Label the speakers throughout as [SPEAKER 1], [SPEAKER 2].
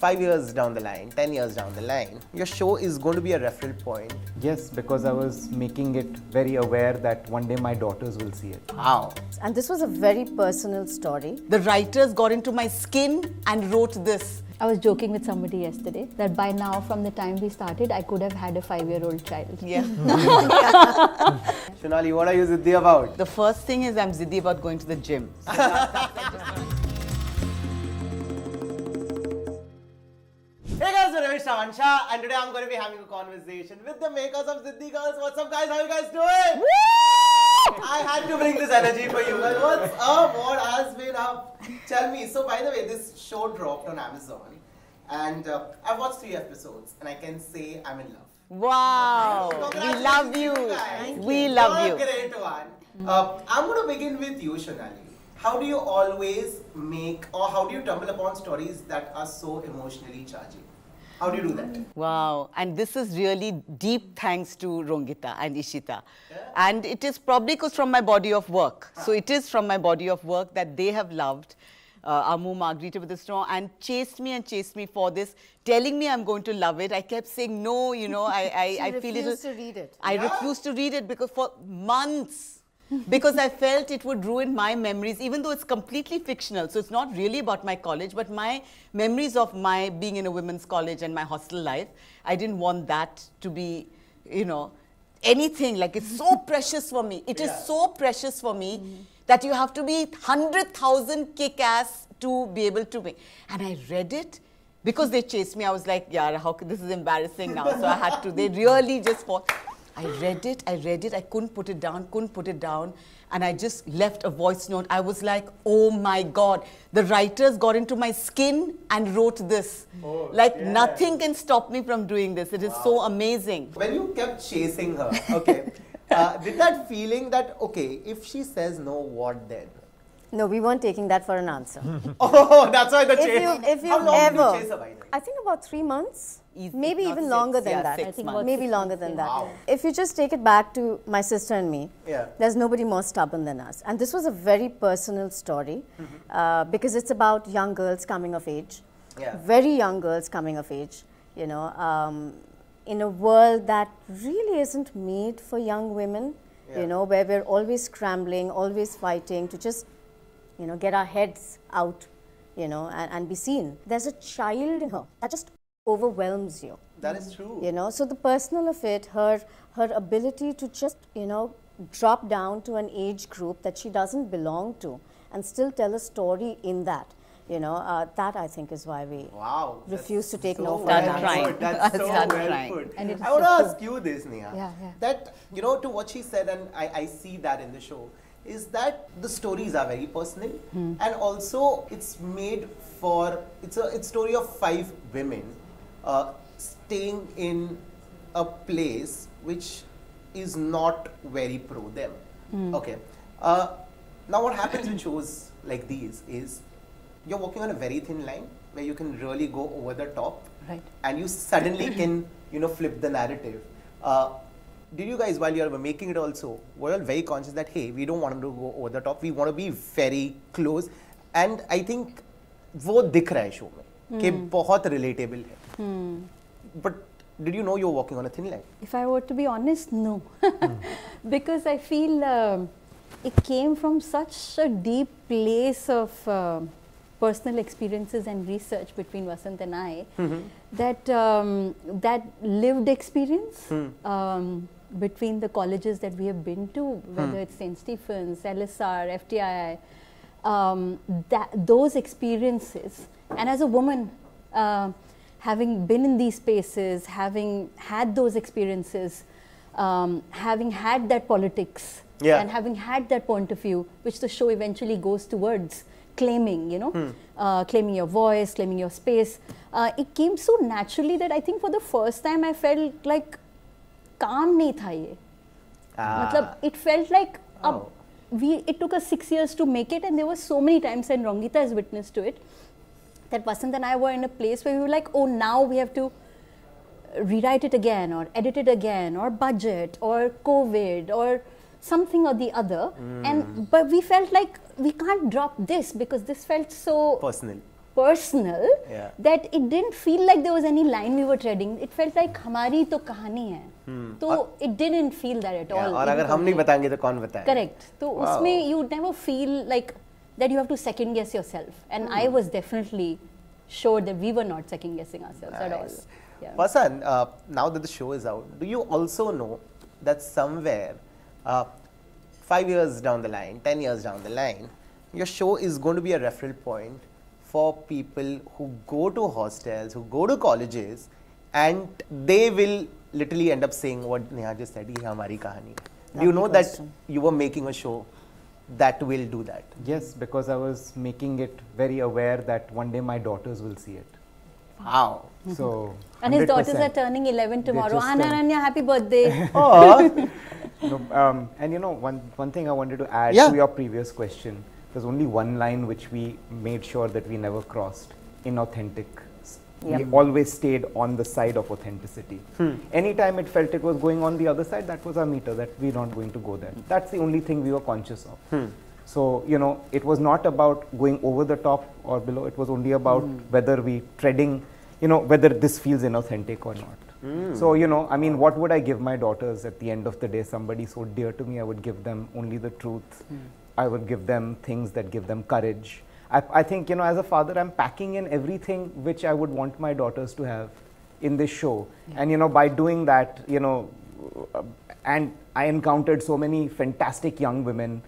[SPEAKER 1] 5 years down the line, 10 years down the line, your show is going to be a referral point.
[SPEAKER 2] Yes, because I was making it very aware that one day my daughters will see it.
[SPEAKER 1] Wow.
[SPEAKER 3] And this was a very personal story.
[SPEAKER 4] The writers got into my skin and wrote this.
[SPEAKER 5] I was joking with somebody yesterday that by now, from the time we started, I could have had a 5-year-old child.
[SPEAKER 4] Yeah.
[SPEAKER 1] Shonali, what are you ziddi about?
[SPEAKER 4] The first thing is I'm ziddy about going to the gym.
[SPEAKER 1] Hey guys, my name is Shravan Shah and today I'm going to be having a conversation with the makers of Ziddi Girls. What's up guys? How you guys doing? I had to bring this energy for you guys. What's up? What has been up? Tell me. So by the way, this show dropped on Amazon and I've watched 3 episodes and I can say I'm in love.
[SPEAKER 4] Wow. We love you. We love you.
[SPEAKER 1] You're a great one. I'm going to begin with you, Shonali. How do you always make or how do you stumble upon stories that are so emotionally charging? How do you do that?
[SPEAKER 4] Wow. And this is really deep thanks to Rongita and Ishita. And it is probably because from my body of work. So it is from my body of work that they have loved Amu, Margarita with the Straw and chased me for this, telling me I'm going to love it. I kept saying no, you know, I feel it.
[SPEAKER 3] Refused to read it.
[SPEAKER 4] I refused to read it because for months. Because I felt it would ruin my memories, even though it's completely fictional. So it's not really about my college, but my memories of my being in a women's college and my hostel life. I didn't want that to be, you know, anything. Like it's so precious for me. It is so precious for me that you have to be 100,000 kick-ass to be able to make. And I read it. Because they chased me, I was like, yeah, how could, this is embarrassing now. So I had to, they really just fought. I read it, I couldn't put it down, and I just left a voice note. I was like, oh my God, the writers got into my skin and wrote this. Oh, like nothing can stop me from doing this. It is so amazing.
[SPEAKER 1] When you kept chasing her, okay, did that feeling that, okay, if she says no, what then?
[SPEAKER 3] No, we weren't taking that for an answer.
[SPEAKER 1] Oh, that's why the chase.
[SPEAKER 3] If you
[SPEAKER 1] How long
[SPEAKER 3] ever,
[SPEAKER 1] did you chase her by the way?
[SPEAKER 3] I think about 3 months.
[SPEAKER 4] Easy,
[SPEAKER 3] Maybe
[SPEAKER 4] not
[SPEAKER 3] even
[SPEAKER 4] 6,
[SPEAKER 3] longer than
[SPEAKER 4] yeah,
[SPEAKER 3] that.
[SPEAKER 4] 6
[SPEAKER 3] I think
[SPEAKER 4] months.
[SPEAKER 3] maybe longer than that.
[SPEAKER 1] Wow.
[SPEAKER 3] If you just take it back to my sister and me, there's nobody more stubborn than us. And this was a very personal story because it's about young girls coming of age, very young girls coming of age, you know, in a world that really isn't made for young women, you know, where we're always scrambling, always fighting to just, you know, get our heads out, you know, and be seen. There's a child in her that just overwhelms you.
[SPEAKER 1] That is true.
[SPEAKER 3] You know, so the personal of it, her ability to just, you know, drop down to an age group that she doesn't belong to and still tell a story in that, you know, that I think is why we refuse to take no for an answer.
[SPEAKER 1] That's so well put. And I want to ask you this, Neha, that, you know, to what she said, and I see that in the show, is that the stories are very personal and also it's made for, it's a story of 5 women staying in a place which is not very pro them. Okay. Now what happens in shows like these is you're walking on a very thin line where you can really go over the top and you suddenly can, you know, flip the narrative. Did you guys, while you were making it also, were all very conscious that, hey, we don't want to go over the top, we want to be very close. And I think वो दिख रहा है show में कि बहुत relatable है. But did you know you were walking on a thin line?
[SPEAKER 5] If I were to be honest, no. Because I feel it came from such a deep place of personal experiences and research between Vasant and I that that lived experience between the colleges that we have been to, whether it's St. Stephen's, LSR, FTII, those experiences, and as a woman, having been in these spaces, having had those experiences, having had that politics, and having had that point of view, which the show eventually goes towards claiming, you know, claiming your voice, claiming your space. It came so naturally that I think for the first time I felt like काम नहीं था ये. मतलब it felt like it took us 6 years to make it, and there were so many times, and Rongita has witnessed to it, that Vasant and I were in a place where we were like, oh, now we have to rewrite it again or edit it again or budget or COVID or something or the other. But we felt like we can't drop this because this felt so
[SPEAKER 1] personal.
[SPEAKER 5] personal that it didn't feel like there was any line we were treading. It felt like हमारी तो कहानी है. So it didn't feel that at all.
[SPEAKER 1] और अगर हम नहीं बताएंगे तो कौन बताएगा?
[SPEAKER 5] Correct. So उसमें you never feel like that you have to second guess yourself. And I was definitely sure that we were not second guessing ourselves at all.
[SPEAKER 1] Yeah. Fasan, now that the show is out, do you also know that somewhere 5 years down the line, 10 years down the line, your show is going to be a referral point for people who go to hostels, who go to colleges, and they will literally end up saying what Neha just said, "Ye hamari kahani." Do you know that you were making a show that will do that?
[SPEAKER 2] Yes, because I was making it very aware that one day my daughters will see it.
[SPEAKER 1] Wow.
[SPEAKER 2] So
[SPEAKER 5] and his daughters are turning 11 tomorrow. Ananya, happy birthday.
[SPEAKER 2] No, and you know, one thing I wanted to add to your previous question, there's only one line which we made sure that we never crossed: inauthentic. We always stayed on the side of authenticity. Anytime it felt it was going on the other side, that was our meter, that we're not going to go there. That's the only thing we were conscious of. So, you know, it was not about going over the top or below, it was only about whether we treading, you know, whether this feels inauthentic or not. So, you know, I mean, what would I give my daughters at the end of the day? Somebody so dear to me, I would give them only the truth. I would give them things that give them courage. I think, you know, as a father, I'm packing in everything which I would want my daughters to have in this show. And, you know, by doing that, you know, and I encountered so many fantastic young women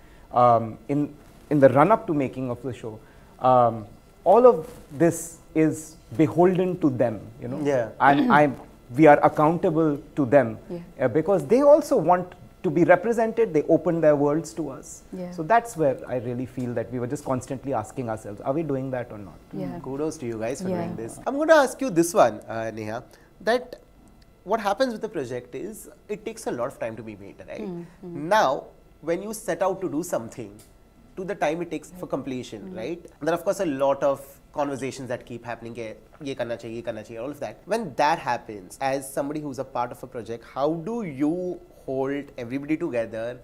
[SPEAKER 2] in the run-up to making of the show. All of this is beholden to them, you know. And we are accountable to them because they also want to be represented. They open their worlds to us. So that's where I really feel that we were just constantly asking ourselves, are we doing that or not?
[SPEAKER 1] Kudos to you guys for doing this. I'm going to ask you this one, Neha, that what happens with the project is it takes a lot of time to be made, right? Now, when you set out to do something, to the time it takes for completion, right? There are of course a lot of conversations that keep happening, ye karna chahiye, all of that. When that happens, as somebody who's a part of a project, how do you hold everybody together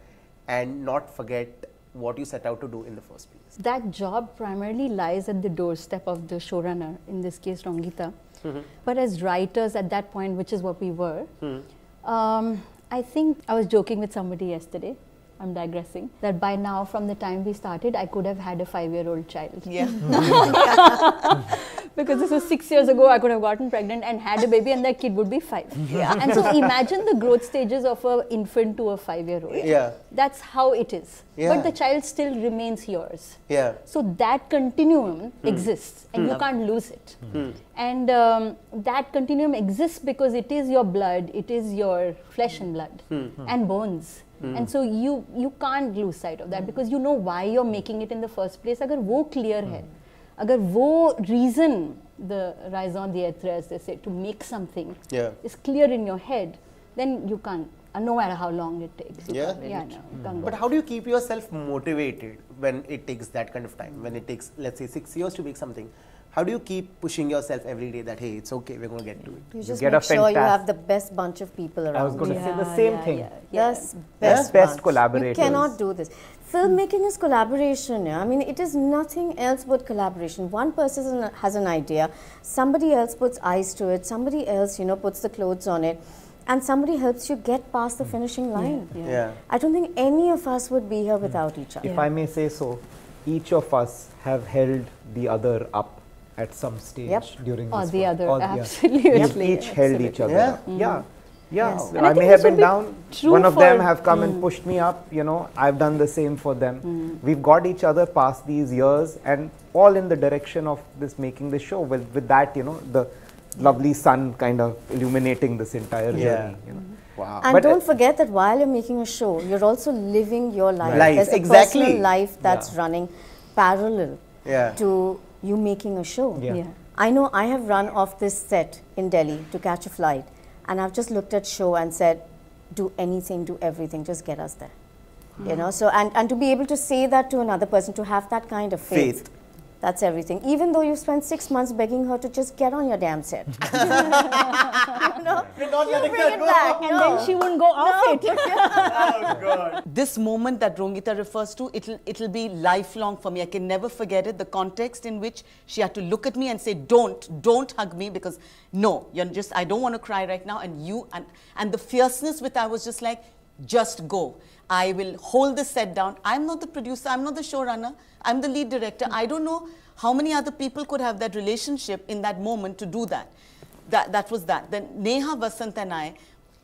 [SPEAKER 1] and not forget what you set out to do in the first place?
[SPEAKER 5] That job primarily lies at the doorstep of the showrunner, in this case Rangita. But as writers at that point, which is what we were, I think I was joking with somebody yesterday, I'm digressing, that by now from the time we started, I could have had a 5-year-old child. Because this was 6 years ago, I could have gotten pregnant and had a baby and that kid would be 5. And so imagine the growth stages of an infant to a 5-year-old. That's how it is. But the child still remains yours. So that continuum exists and you can't lose it. And that continuum exists because it is your blood, it is your flesh and blood and bones. And so you can't lose sight of that because you know why you're making it in the first place. Agar wo clear hai, agar wo reason, the raison d'etre as they say, to make something is clear in your head, then you can't, no matter how long it takes.
[SPEAKER 1] But how do you keep yourself motivated when it takes that kind of time? When it takes, let's say, 6 years to make something, how do you keep pushing yourself every day that, hey, it's okay, we're going to get to it?
[SPEAKER 3] You just make sure you have the best bunch of people around.
[SPEAKER 2] I was going to say the same thing.
[SPEAKER 3] Yes,
[SPEAKER 2] best collaborators.
[SPEAKER 3] You cannot do this. Filmmaking is collaboration. I mean, it is nothing else but collaboration. One person has an idea, somebody else puts eyes to it, somebody else, you know, puts the clothes on it, and somebody helps you get past the finishing line. I don't think any of us would be here without each other.
[SPEAKER 2] If I may say so, each of us have held the other up at some stage during this.
[SPEAKER 5] Or the other,
[SPEAKER 2] absolutely. We each held each other up.
[SPEAKER 5] Yes.
[SPEAKER 2] I may have been down, one of them have come and pushed me up, you know, I've done the same for them. We've got each other past these years and all in the direction of this, making this show with that, you know, the lovely sun kind of illuminating this entire journey. You know.
[SPEAKER 1] Wow.
[SPEAKER 3] And don't forget that while you're making a show, you're also living your life. There's a personal life that's running parallel to you making a show. I know I have run off this set in Delhi to catch a flight, and I've just looked at show and said, do anything, do everything, just get us there. You know, so and to be able to say that to another person, to have that kind of faith That's everything. Even though you spent 6 months begging her to just get on your damn set.
[SPEAKER 1] You're not letting her go.
[SPEAKER 5] Back, and then she wouldn't go off it.
[SPEAKER 1] Oh God.
[SPEAKER 4] This moment that Rongita refers to, it'll be lifelong for me. I can never forget it. The context in which she had to look at me and say, don't hug me, because no, I don't want to cry right now. And the fierceness with I was just like, just go. I will hold the set down. I'm not the producer. I'm not the showrunner. I'm the lead director. I don't know how many other people could have that relationship in that moment to do that. That was that. Then Neha, Vasant and I,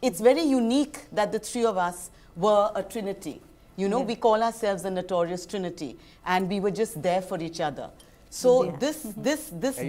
[SPEAKER 4] it's very unique that the three of us were a trinity. You know, we call ourselves the notorious trinity, and we were just there for each other. So this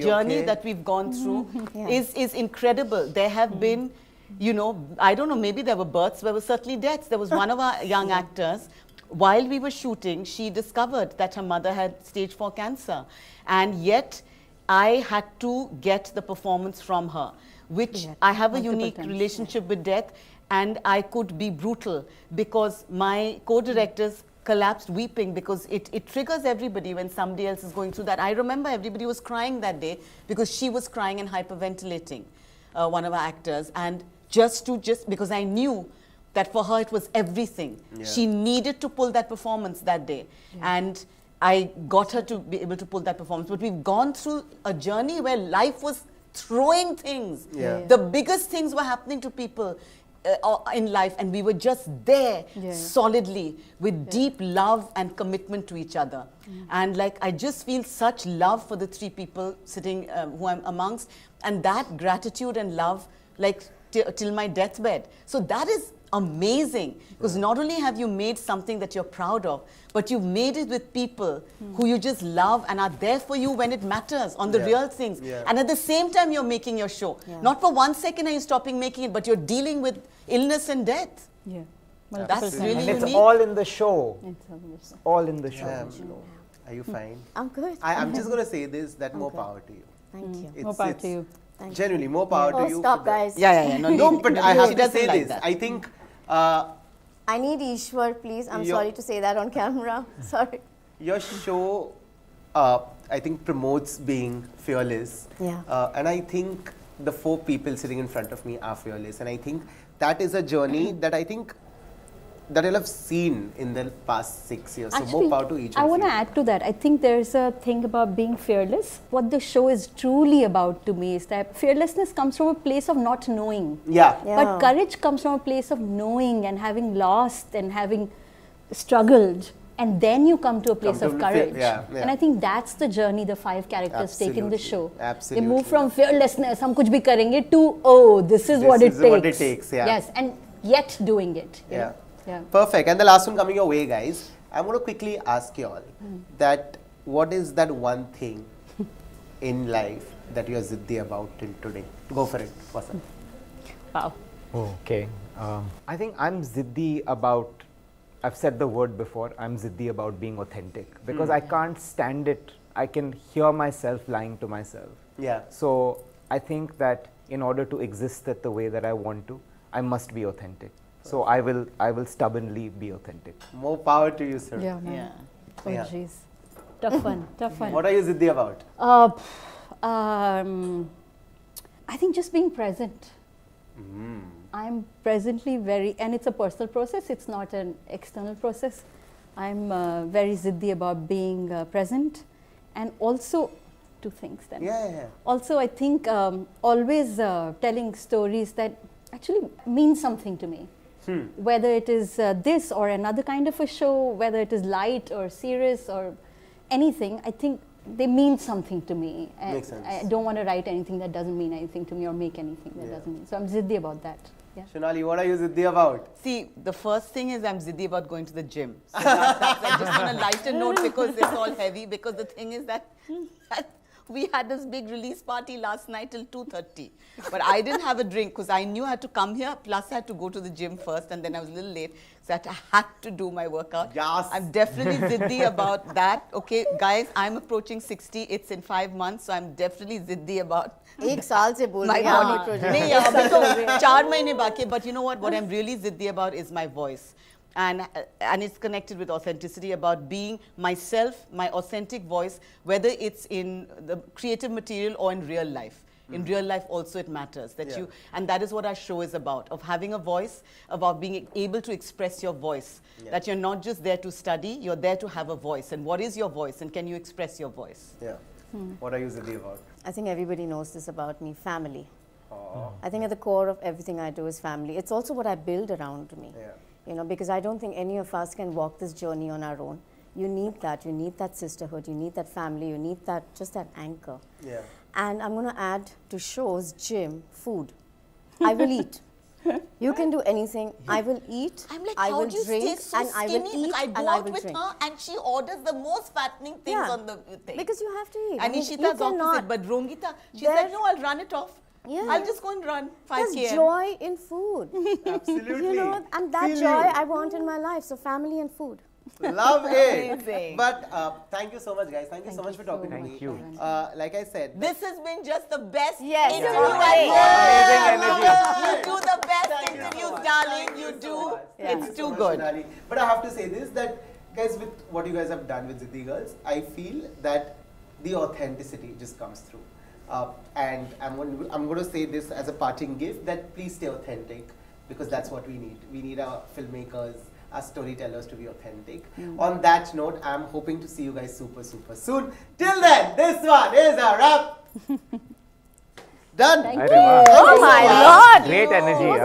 [SPEAKER 4] journey that we've gone through is incredible. There have been, you know, I don't know, maybe there were births, there were certainly deaths. There was one of our young actors, while we were shooting, she discovered that her mother had stage 4 cancer. And yet, I had to get the performance from her, which I have a unique relationship with death, and I could be brutal because my co-directors collapsed weeping, because it triggers everybody when somebody else is going through that. I remember everybody was crying that day because she was crying and hyperventilating, one of our actors, and just because I knew that for her it was everything. She needed to pull that performance that day, and I got her to be able to pull that performance. But we've gone through a journey where life was throwing things. The biggest things were happening to people in life, and we were just there solidly with deep love and commitment to each other. And like, I just feel such love for the three people sitting who I'm amongst, and that gratitude and love, like till my deathbed. So that is amazing, because not only have you made something that you're proud of, but you've made it with people who you just love and are there for you when it matters on the real things. And at the same time, you're making your show. Not for 1 second are you stopping making it, but you're dealing with illness and death.
[SPEAKER 5] Well,
[SPEAKER 4] that's really
[SPEAKER 2] and
[SPEAKER 4] unique.
[SPEAKER 2] it's all in the show. It's all in the show.
[SPEAKER 1] Are you fine?
[SPEAKER 3] I'm good.
[SPEAKER 1] I'm just going to say this, that more power to you.
[SPEAKER 3] Thank you.
[SPEAKER 5] More power to you.
[SPEAKER 1] Genuinely, more power to you.
[SPEAKER 3] Stop, guys.
[SPEAKER 1] No, but I have to say this. I think...
[SPEAKER 3] I need Ishwar, please. I'm sorry to say that on camera. Sorry.
[SPEAKER 1] Your show, I think, promotes being fearless. And I think the 4 people sitting in front of me are fearless. And I think that is a journey that I think that I'll have seen in the past 6 years.
[SPEAKER 5] Actually,
[SPEAKER 1] so more power to each of you.
[SPEAKER 5] I want to add to that. I think there's a thing about being fearless. What the show is truly about to me is that fearlessness comes from a place of not knowing. But courage comes from a place of knowing and having lost and having struggled. And then you come to a place of courage. And I think that's the journey the 5 characters take in the show. They move from fearlessness, hum kuch bhi karenge, to, oh, this is what it takes. Yes, and yet doing it. You know?
[SPEAKER 1] Perfect. And the last one coming your way, guys. I want to quickly ask you all that what is that one thing in life that you are ziddi about till today? Go for it, Vasant.
[SPEAKER 5] Wow.
[SPEAKER 2] Okay. I think I'm ziddi about, I've said the word before, I'm ziddi about being authentic, because I can't stand it. I can hear myself lying to myself. So I think that in order to exist the way that I want to, I must be authentic. So I will stubbornly be authentic.
[SPEAKER 1] More power to you, sir.
[SPEAKER 5] Oh, jeez. Tough one.
[SPEAKER 1] What are you ziddi about?
[SPEAKER 5] I think just being present. I'm presently and it's a personal process, it's not an external process. I'm very ziddi about being present, and also 2 things then. Also, I think always telling stories that actually mean something to me. Whether it is this or another kind of a show, whether it is light or serious or anything, I think they mean something to me.
[SPEAKER 1] Makes sense.
[SPEAKER 5] I don't want to write anything that doesn't mean anything to me or make anything that doesn't mean. So I'm ziddi about that.
[SPEAKER 1] Shonali, what are you ziddi about?
[SPEAKER 4] See, the first thing is I'm ziddi about going to the gym. So that's like just on a lighter note, because it's all heavy. Because the thing is that we had this big release party last night till 2:30. But I didn't have a drink because I knew I had to come here. Plus, I had to go to the gym first, and then I was a little late. So I had to do my workout. I'm definitely ziddi about that. Okay, guys, I'm approaching 60. It's in 5 months. So I'm definitely ziddi about
[SPEAKER 3] 1 saal se bol
[SPEAKER 4] my body project. 4 mahine baki. But you know what? What I'm really ziddi about is my voice. And it's connected with authenticity, about being myself, my authentic voice, whether it's in the creative material or in real life. In real life also it matters that you, and that is what our show is about, of having a voice, about being able to express your voice, that you're not just there to study, you're there to have a voice. And what is your voice, and can you express your voice?
[SPEAKER 1] Yeah. What are you, Ziddhi, about?
[SPEAKER 3] I think everybody knows this about me, family. I think at the core of everything I do is family. It's also what I build around me. You know, because I don't think any of us can walk this journey on our own. You need that sisterhood, you need that family, you need that, just that anchor. And I'm going to add to shows, gym, food. I will eat. You can do anything. I will eat.
[SPEAKER 6] I'm like,
[SPEAKER 3] I
[SPEAKER 6] how
[SPEAKER 3] will
[SPEAKER 6] do you
[SPEAKER 3] drink,
[SPEAKER 6] stay so
[SPEAKER 3] and I will
[SPEAKER 6] skinny?
[SPEAKER 3] eat,
[SPEAKER 6] I
[SPEAKER 3] and
[SPEAKER 6] go
[SPEAKER 3] I
[SPEAKER 6] out
[SPEAKER 3] will
[SPEAKER 6] with
[SPEAKER 3] drink.
[SPEAKER 6] her and she orders the most fattening things on the thing.
[SPEAKER 3] Because you have to eat.
[SPEAKER 4] And Ishita's opposite, but Rongita, she said, no, I'll run it off. I'll just go and run 5 km.
[SPEAKER 3] There's joy in food.
[SPEAKER 1] Absolutely.
[SPEAKER 3] You know, and that joy I want in my life. So family and food.
[SPEAKER 1] Love it. But thank you so much, guys. Thank you so much for talking to me.
[SPEAKER 2] Thank you.
[SPEAKER 1] Like I said,
[SPEAKER 6] This has been just the best
[SPEAKER 3] Yes.
[SPEAKER 6] interview
[SPEAKER 2] Amazing energy.
[SPEAKER 6] You do the best interviews, darling. You do.
[SPEAKER 4] It's too good.
[SPEAKER 1] But I have to say this, that guys, with what you guys have done with Ziddhi Girls, I feel that the authenticity just comes through. And I'm going to say this as a parting gift, that please stay authentic, because that's what we need. We need our filmmakers, our storytellers to be authentic. On that note, I'm hoping to see you guys super, super soon. Till then, this one is a wrap. Done.
[SPEAKER 5] Thank
[SPEAKER 2] you.
[SPEAKER 3] Oh my Lord.
[SPEAKER 2] Great energy.